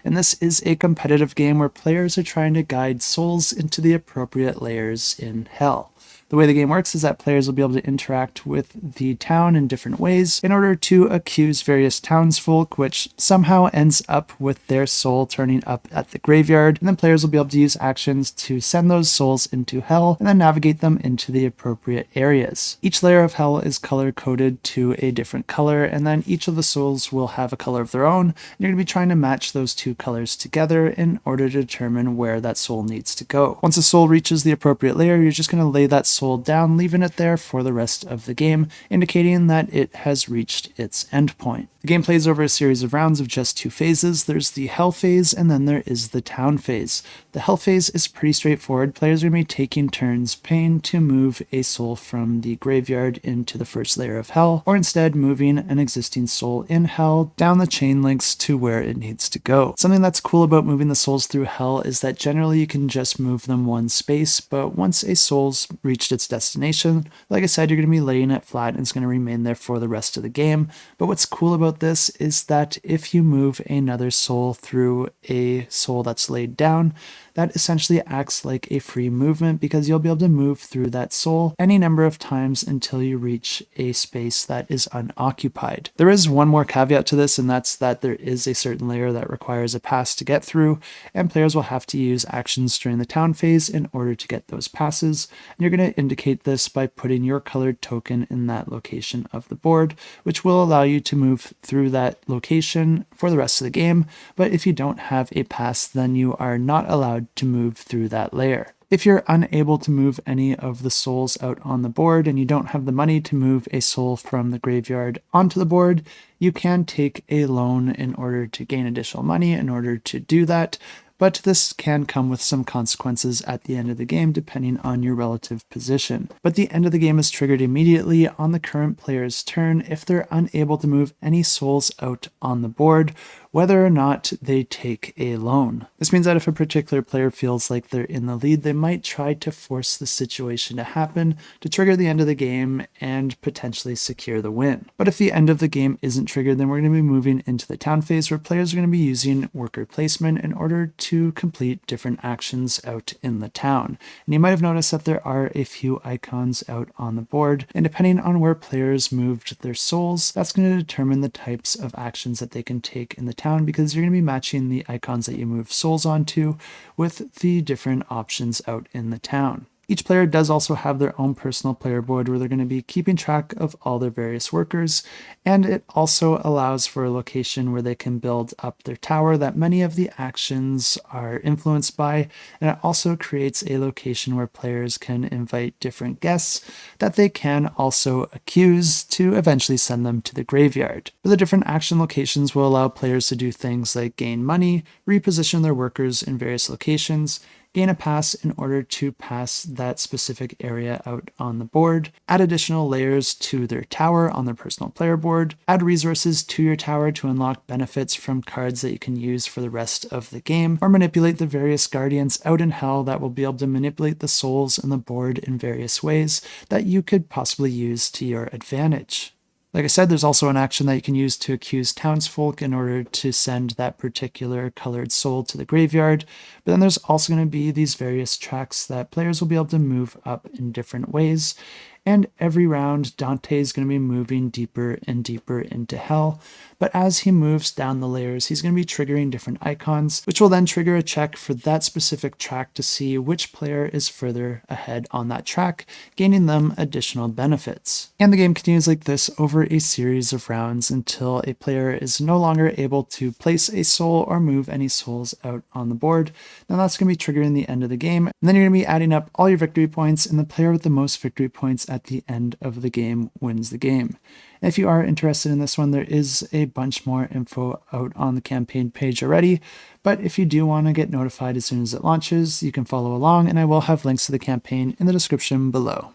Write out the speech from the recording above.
and this is a competitive game where players are trying to guide souls into the appropriate layers in hell. The way the game works is that players will be able to interact with the town in different ways in order to accuse various townsfolk, which somehow ends up with their soul turning up at the graveyard, and then players will be able to use actions to send those souls into hell and then navigate them into the appropriate areas. Each layer of hell is color-coded to a different color, and then each of the souls will have a color of their own, and you're going to be trying to match those two colors together in order to determine where that soul needs to go. Once a soul reaches the appropriate layer, you're just going to lay that soul down, leaving it there for the rest of the game, indicating that it has reached its endpoint. The game plays over a series of rounds of just 2 phases. There's the hell phase, and then there is the town phase. The hell phase is pretty straightforward. Players are going to be taking turns paying to move a soul from the graveyard into the first layer of hell, or instead moving an existing soul in hell down the chain links to where it needs to go. Something that's cool about moving the souls through hell is that generally you can just move them one space, but once a soul's reached its destination, like I said, you're going to be laying it flat and it's going to remain there for the rest of the game. But what's cool about this is that if you move another soul through a soul that's laid down, that essentially acts like a free movement because you'll be able to move through that soul any number of times until you reach a space that is unoccupied. There is one more caveat to this, and that's that there is a certain layer that requires a pass to get through, and players will have to use actions during the town phase in order to get those passes. And you're going to indicate this by putting your colored token in that location of the board, which will allow you to move through that location for the rest of the game. But if you don't have a pass, then you are not allowed to move through that layer. If you're unable to move any of the souls out on the board and you don't have the money to move a soul from the graveyard onto the board, you can take a loan in order to gain additional money in order to do that. But this can come with some consequences at the end of the game depending on your relative position. But the end of the game is triggered immediately on the current player's turn if they're unable to move any souls out on the board, whether or not they take a loan. This means that if a particular player feels like they're in the lead, they might try to force the situation to happen to trigger the end of the game and potentially secure the win. But if the end of the game isn't triggered, then we're going to be moving into the town phase where players are going to be using worker placement in order to complete different actions out in the town. And you might have noticed that there are a few icons out on the board, and depending on where players moved their souls, that's going to determine the types of actions that they can take in the town, because you're going to be matching the icons that you move souls onto with the different options out in the town. Each player does also have their own personal player board where they're going to be keeping track of all their various workers, and it also allows for a location where they can build up their tower that many of the actions are influenced by, and it also creates a location where players can invite different guests that they can also accuse to eventually send them to the graveyard. But the different action locations will allow players to do things like gain money, reposition their workers in various locations, gain a pass in order to pass that specific area out on the board, add additional layers to their tower on their personal player board, add resources to your tower to unlock benefits from cards that you can use for the rest of the game, or manipulate the various guardians out in hell that will be able to manipulate the souls on the board in various ways that you could possibly use to your advantage. Like I said, there's also an action that you can use to accuse townsfolk in order to send that particular colored soul to the graveyard. But then there's also going to be these various tracks that players will be able to move up in different ways. And every round, Dante is going to be moving deeper and deeper into hell. But as he moves down the layers, he's going to be triggering different icons, which will then trigger a check for that specific track to see which player is further ahead on that track, gaining them additional benefits. And the game continues like this over a series of rounds until a player is no longer able to place a soul or move any souls out on the board. Now that's going to be triggering the end of the game. And then you're going to be adding up all your victory points, and the player with the most victory points at the end of the game wins the game. If you are interested in this one, there is a bunch more info out on the campaign page already, but if you do want to get notified as soon as it launches, you can follow along, and I will have links to the campaign in the description below.